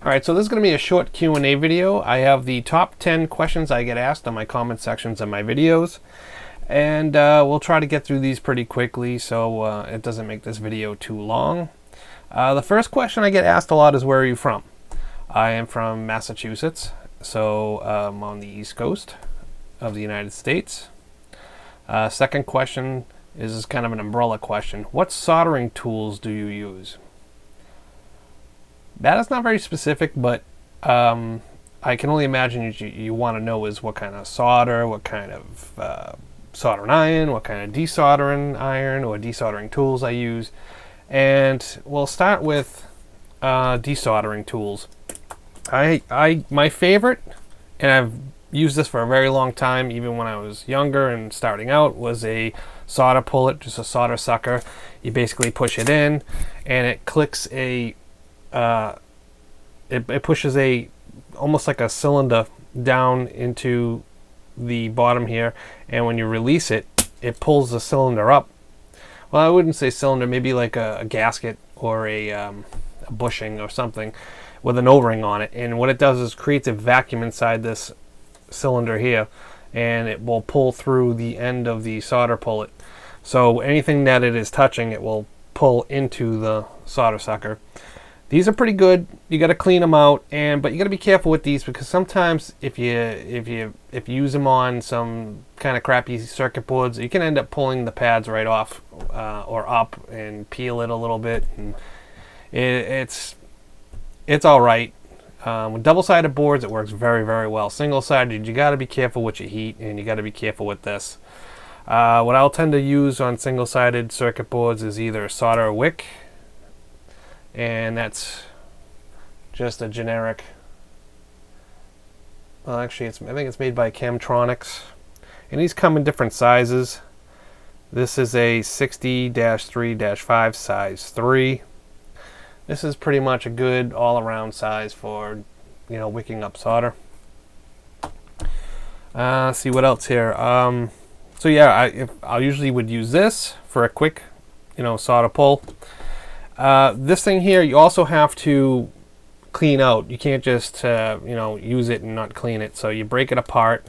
Alright, so this is going to be a short Q&A video. I have the top 10 questions I get asked on my comment sections of my videos. And we'll try to get through these pretty quickly so it doesn't make this video too long. The first question I get asked a lot is, where are you from? I am from Massachusetts, so I'm on the East Coast of the United States. Second question is kind of an umbrella question. What soldering tools do you use? That is not very specific, but I can only imagine you want to know is what kind of solder, what kind of soldering iron, what kind of desoldering iron or desoldering tools I use. And we'll start with desoldering tools. My favorite, and I've used this for a very long time, even when I was younger and starting out, was a solder pullet, just a solder sucker. You basically push it in, and it clicks a it pushes almost like a cylinder down into the bottom here, and when you release it, it pulls the cylinder up. Well, I wouldn't say cylinder, maybe like a gasket or a bushing or something with an O-ring on it. And what it does is creates a vacuum inside this cylinder here, and it will pull through the end of the solder pullet. So anything that it is touching, it will pull into the solder sucker. These are pretty good. You got to clean them out, but you got to be careful with these, because sometimes if you use them on some kind of crappy circuit boards, you can end up pulling the pads right off or up and peel it a little bit, and it's all right. With double-sided boards, it works very, very well. Single-sided, you got to be careful with your heat, and you got to be careful with this. What I'll tend to use on single-sided circuit boards is either solder or wick. And that's just a generic, well, actually I think it's made by CHEMTRONICS, and these come in different sizes. This is a 60-3-5 size 3. This is pretty much a good all-around size for, wicking up solder. See what else here. So yeah, I usually would use this for a quick, solder pull. This thing here, you also have to clean out. You can't just use it and not clean it. So you break it apart,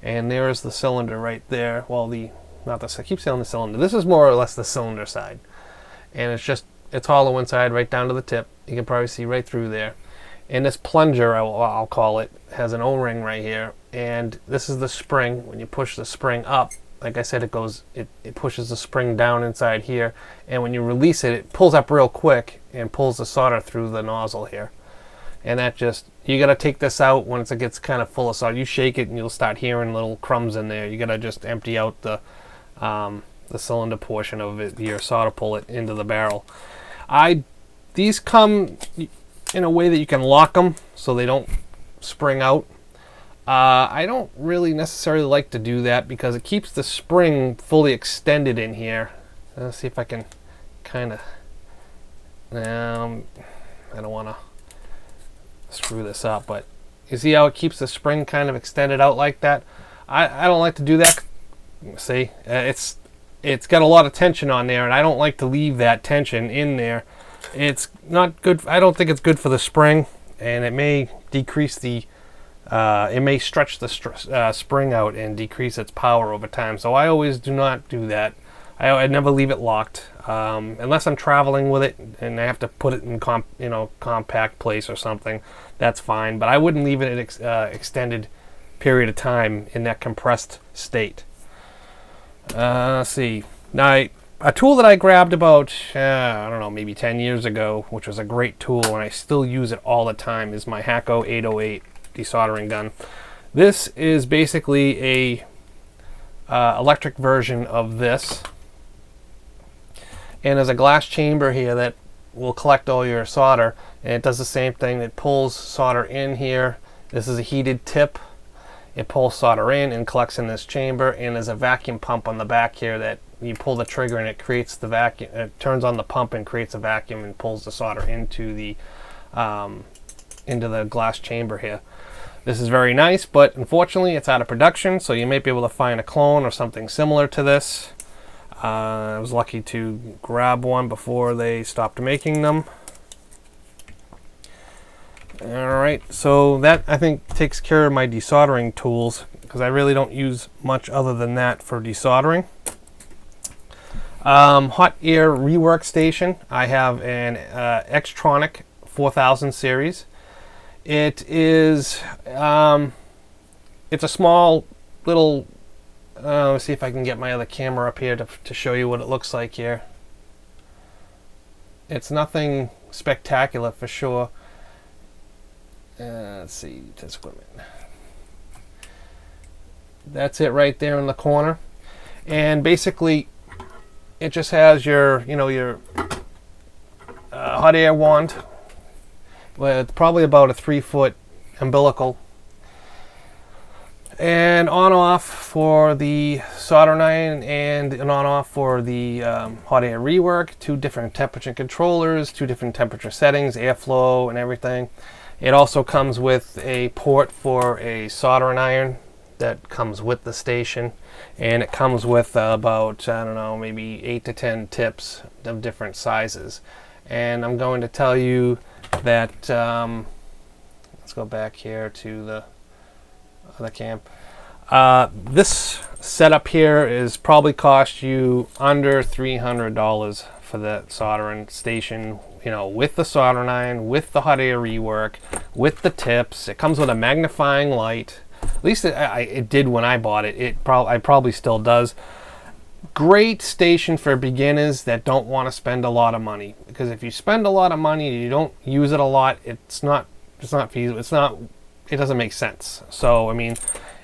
and there is the cylinder right there. Well, I keep saying the cylinder. This is more or less the cylinder side, and it's hollow inside right down to the tip. You can probably see right through there. And this plunger, I'll call it, has an O-ring right here, and this is the spring. When you push the spring up, like I said, it pushes the spring down inside here, and when you release it, it pulls up real quick and pulls the solder through the nozzle here. And you gotta take this out once it gets kind of full of solder. You shake it and you'll start hearing little crumbs in there. You gotta just empty out the cylinder portion of it, your solder pullet, into the barrel. These come in a way that you can lock them so they don't spring out. I don't really necessarily like to do that because it keeps the spring fully extended in here. Let's see if I can kind of, I don't want to screw this up, but you see how it keeps the spring kind of extended out like that? I don't like to do that. See, it's got a lot of tension on there, and I don't like to leave that tension in there. It's not good. I don't think it's good for the spring, and it may decrease it may stretch the spring out and decrease its power over time. So I always do not do that. I never leave it locked unless I'm traveling with it and I have to put it in compact place or something. That's fine, but I wouldn't leave it an extended period of time in that compressed state. Let's see. Now, a tool that I grabbed about, I don't know, maybe 10 years ago, which was a great tool, and I still use it all the time, is my HAKKO 808 desoldering gun. This is basically a electric version of this, and there's a glass chamber here that will collect all your solder, and it does the same thing. It pulls solder in here. This is a heated tip. It pulls solder in and collects in this chamber, and there's a vacuum pump on the back here that you pull the trigger and it creates the vacuum. It turns on the pump and creates a vacuum and pulls the solder into the glass chamber here. This is very nice, but unfortunately it's out of production, so you may be able to find a clone or something similar to this. I was lucky to grab one before they stopped making them. Alright, so that I think takes care of my desoldering tools, because I really don't use much other than that for desoldering. Hot air rework station. I have an X-TRONIC 4000 series. It is it's a small little let's see if I can get my other camera up here to show you what it looks like here. It's nothing spectacular for sure. Let's see, test equipment. That's it right there in the corner. And basically, it just has your, your hot air wand with probably about a 3-foot umbilical. And on-off for the soldering iron and an on-off for the hot air rework. 2 different temperature controllers, 2 different temperature settings, airflow and everything. It also comes with a port for a soldering iron that comes with the station, and it comes with about, I don't know, maybe 8 to 10 tips of different sizes. And I'm going to tell you that, let's go back here to the other cam. This setup here is probably cost you under $300 for the soldering station, with the soldering iron, with the hot air rework, with the tips. It comes with a magnifying light. At least it did when I bought it. It probably still does. Great station for beginners that don't want to spend a lot of money. Because if you spend a lot of money and you don't use it a lot, it's not feasible. It doesn't make sense. So I mean,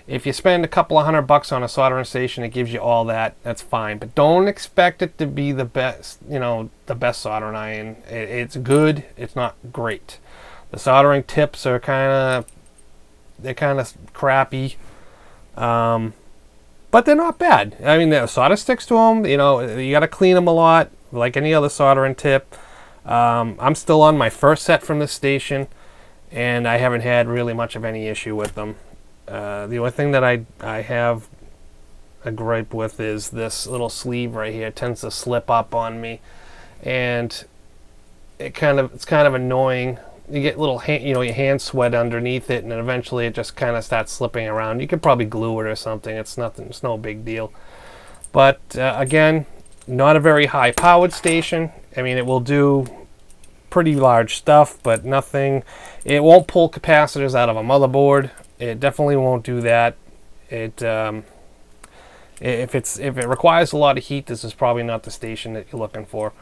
if you spend a couple of $100 on a soldering station, it gives you all that. That's fine, but don't expect it to be the best. The best soldering iron. It's good. It's not great. The soldering tips are kind of crappy, but they're not bad. I mean, the solder sticks to them. You got to clean them a lot, like any other soldering tip. I'm still on my first set from this station, and I haven't had really much of any issue with them. The only thing that I have a gripe with is this little sleeve right here. It tends to slip up on me, and it's kind of annoying. You get little your hand sweat underneath it, and then eventually it just kind of starts slipping around. You could probably glue it or something. It's nothing. It's no big deal. But again, not a very high powered station. I mean, it will do pretty large stuff, but nothing. It won't pull capacitors out of a motherboard. It definitely won't do that. If it requires a lot of heat, this is probably not the station that you're looking for.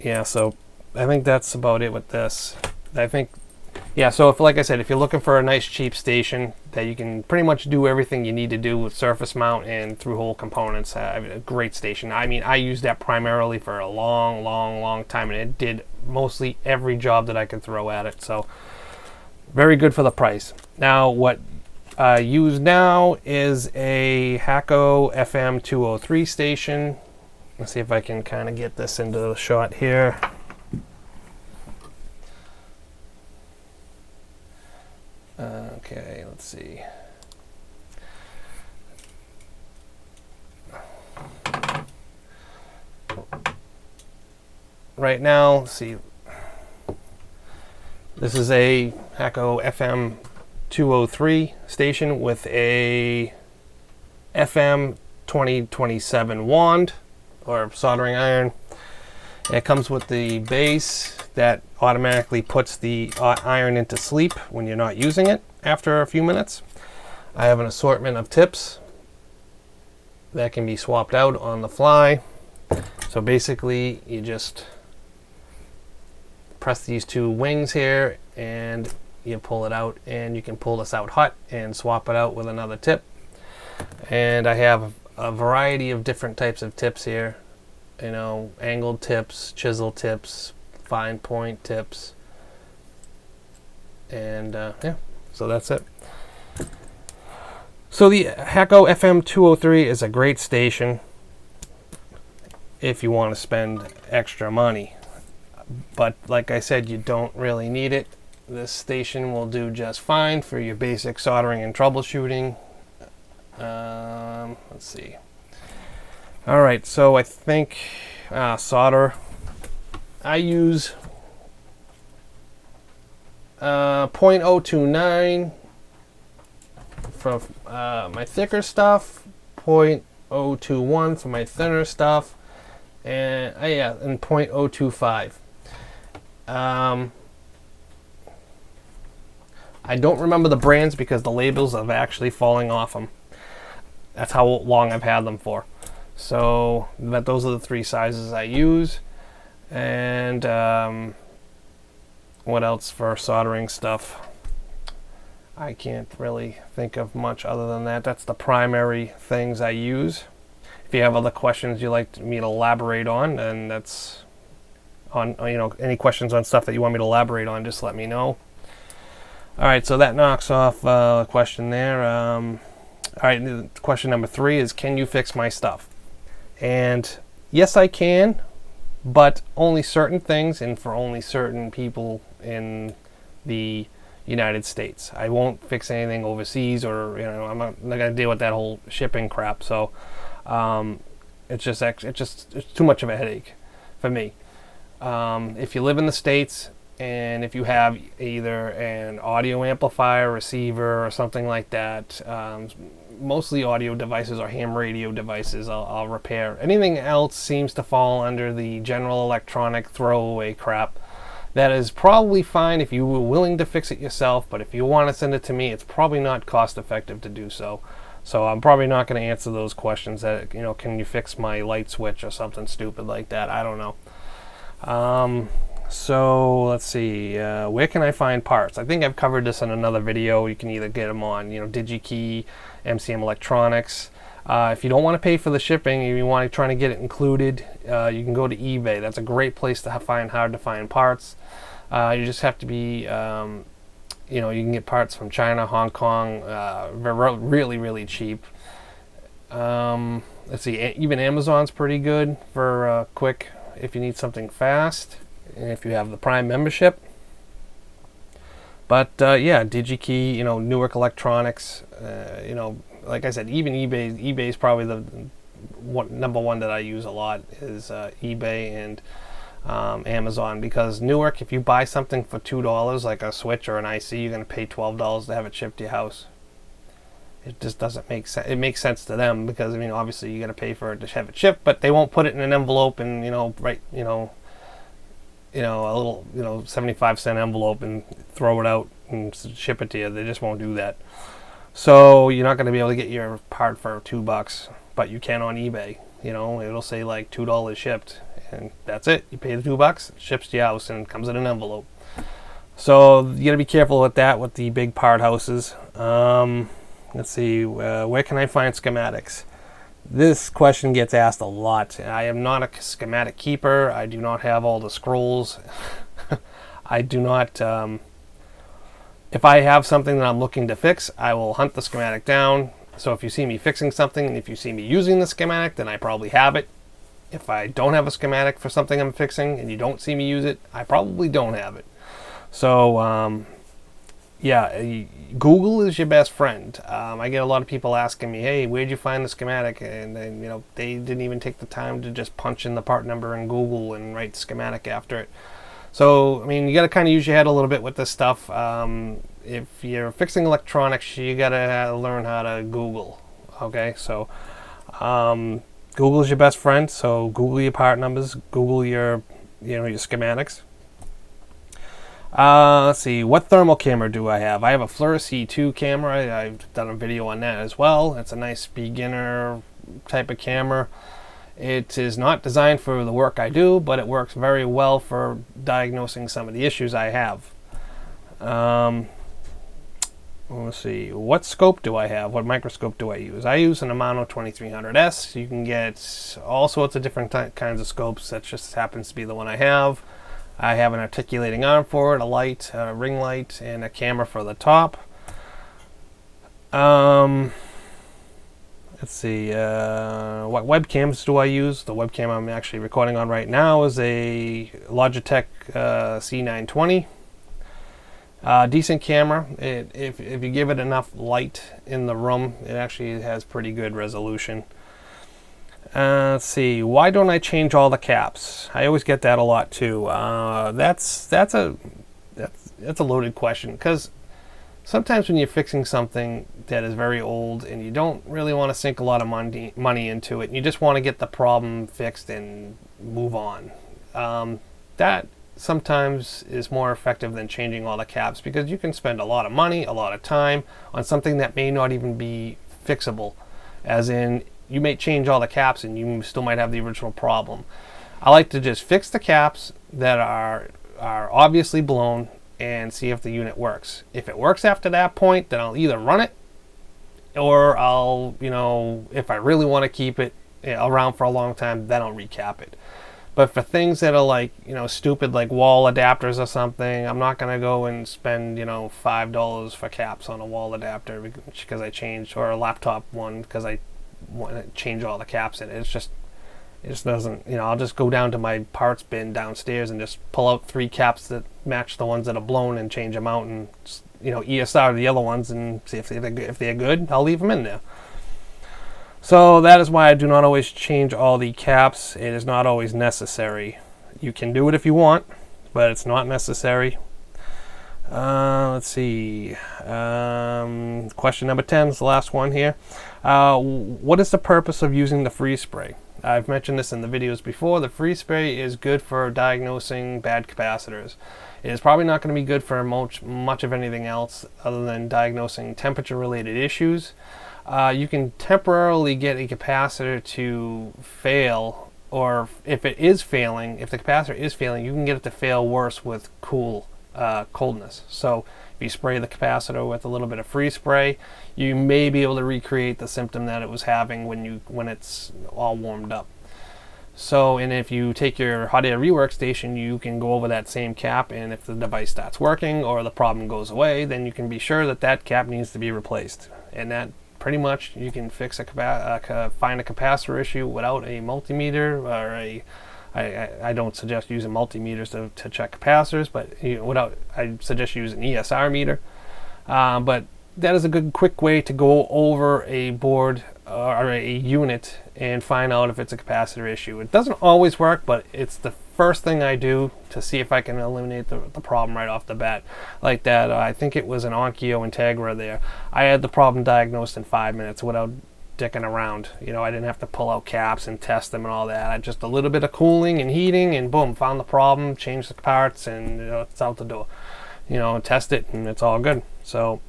Yeah, so I think that's about it with this. So like I said, if you're looking for a nice cheap station that you can pretty much do everything you need to do with surface mount and through hole components, a great station. I mean, I used that primarily for a long time, and it did mostly every job that I could throw at it. So very good for the price. Now, what I use now is a HAKKO FM 203 station. Let's see if I can kind of get this into the shot here. Okay, let's see. Right now, let's see. This is a HAKKO FM 203 station with a FM 2027 wand or soldering iron. And it comes with the base that automatically puts the iron into sleep when you're not using it after a few minutes. I have an assortment of tips that can be swapped out on the fly. So basically, you just press these 2 wings here and you pull it out, and you can pull this out hot and swap it out with another tip. And I have a variety of different types of tips here. Angled tips, chisel tips, fine point tips, and yeah, so that's it. So the HAKKO FM 203 is a great station if you want to spend extra money, but like I said, you don't really need it. This station will do just fine for your basic soldering and troubleshooting. Let's see. Alright, so I think solder. I use .029 for my thicker stuff, .021 for my thinner stuff, and and .025. I don't remember the brands because the labels are actually falling off them. That's how long I've had them for. So, but those are the 3 sizes I use. And what else for soldering stuff? I can't really think of much other than that. That's the primary things I use. If you have other questions you'd like me to elaborate on, then that's on, any questions on stuff that you want me to elaborate on, just let me know. All right, so that knocks off a question there. All right, question number 3 is, can you fix my stuff? And yes, I can, but only certain things and for only certain people in the United States. I won't fix anything overseas, or I'm not gonna deal with that whole shipping crap. So it's too much of a headache for me. If you live in the States, and if you have either an audio amplifier, receiver, or something like that, mostly audio devices or ham radio devices, I'll repair. Anything else seems to fall under the general electronic throwaway crap. That is probably fine if you were willing to fix it yourself, but if you want to send it to me, it's probably not cost effective to do so. So I'm probably not going to answer those questions that, can you fix my light switch or something stupid like that. I don't know. So let's see, where can I find parts? I think I've covered this in another video. You can either get them on, DigiKey, MCM Electronics. If you don't want to pay for the shipping and you want to try to get it included, you can go to eBay. That's a great place to find hard to find parts. You just have to be, you can get parts from China, Hong Kong, really, really cheap. Let's see, even Amazon's pretty good for quick if you need something fast, and if you have the Prime membership. But yeah, DigiKey, Newark Electronics, like I said, even eBay is probably the number one that I use a lot is eBay and Amazon, because Newark, if you buy something for $2 like a switch or an IC, you're going to pay $12 to have it shipped to your house. It just doesn't make sense. It makes sense to them because obviously you got to pay for it to have it shipped, but they won't put it in an envelope and a little 75-cent envelope and throw it out and ship it to you. They just won't do that. So you're not going to be able to get your part for $2, but you can on eBay. It'll say like $2 shipped, and that's it. You pay the $2, it ships to your house, and comes in an envelope. So you got to be careful with that with the big part houses. Let's see, where can I find schematics? This question gets asked a lot. I am not a schematic keeper. I do not have all the scrolls. I do not. If I have something that I'm looking to fix, I will hunt the schematic down. So if you see me fixing something, and if you see me using the schematic, then I probably have it. If I don't have a schematic for something I'm fixing and you don't see me use it, I probably don't have it. So yeah, Google is your best friend. I get a lot of people asking me, hey, where'd you find the schematic? And then, they didn't even take the time to just punch in the part number in Google and write schematic after it. So, you got to kind of use your head a little bit with this stuff. If you're fixing electronics, you got to learn how to Google. Okay, so Google is your best friend. So Google your part numbers, Google your schematics. Let's see, what thermal camera do I have? I have a Fluoresce E2 camera. I've done a video on that as well. It's a nice beginner type of camera. It is not designed for the work I do, but it works very well for diagnosing some of the issues I have. Let's see, what scope do I have? What microscope do I use? I use an Amano 2300S. You can get all sorts of different kinds of scopes. That just happens to be the one I have. I have an articulating arm for it, a light, a ring light, and a camera for the top. Let's see, what webcams do I use? The webcam I'm actually recording on right now is a Logitech C920. Decent camera. If you give it enough light in the room, it actually has pretty good resolution. Let's see, why don't I change all the caps? I always get that a lot too. that's a loaded question, because sometimes when you're fixing something that is very old and you don't really want to sink a lot of money into it, and you just want to get the problem fixed and move on, that sometimes is more effective than changing all the caps, because you can spend a lot of money, a lot of time on something that may not even be fixable. As in, you may change all the caps and you still might have the original problem. I like to just fix the caps that are obviously blown and see if the unit works. If it works after that point, then I'll either run it, or I'll, if I really want to keep it around for a long time, then I'll recap it. But for things that are like, stupid, like wall adapters or something, I'm not going to go and spend, $5 for caps on a wall adapter because I changed, or a laptop one because I want to change all the caps in it. It just doesn't, I'll just go down to my parts bin downstairs and just pull out 3 caps that match the ones that are blown and change them out, and, ESR the other ones and see if they're good. I'll leave them in there. So that is why I do not always change all the caps. It is not always necessary. You can do it if you want, but it's not necessary. Let's see. Question number 10 is the last one here. What is the purpose of using the freeze spray? I've mentioned this in the videos before. The freeze spray is good for diagnosing bad capacitors. It is probably not going to be good for much of anything else other than diagnosing temperature-related issues. You can temporarily get a capacitor to fail, or if it is failing, if the capacitor is failing, you can get it to fail worse with coldness. So if you spray the capacitor with a little bit of freeze spray, you may be able to recreate the symptom that it was having when it's all warmed up. So, and if you take your hot air rework station, you can go over that same cap, and if the device starts working or the problem goes away, then you can be sure that that cap needs to be replaced. And that pretty much, you can fix find a capacitor issue without a multimeter, or I don't suggest using multimeters to check capacitors, but I suggest using an ESR meter. But that is a good quick way to go over a board or a unit and find out if it's a capacitor issue. It doesn't always work, but it's the first thing I do to see if I can eliminate the problem right off the bat. Like that, I think it was an Onkyo Integra there. I had the problem diagnosed in 5 minutes without dicking around. I didn't have to pull out caps and test them and all that. Just a little bit of cooling and heating, and boom, found the problem, changed the parts, and it's out the door. Test it, and it's all good. So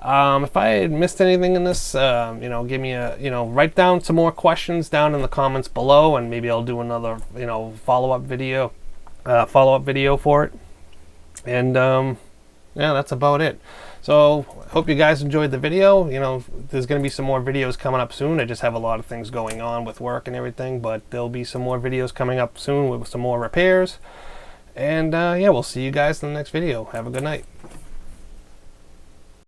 if I had missed anything in this, give me write down some more questions down in the comments below, and maybe I'll do another, follow-up video for it. And yeah, that's about it. So hope you guys enjoyed the video. There's going to be some more videos coming up soon. I just have a lot of things going on with work and everything, but there'll be some more videos coming up soon with some more repairs. And yeah, we'll see you guys in the next video. Have a good night.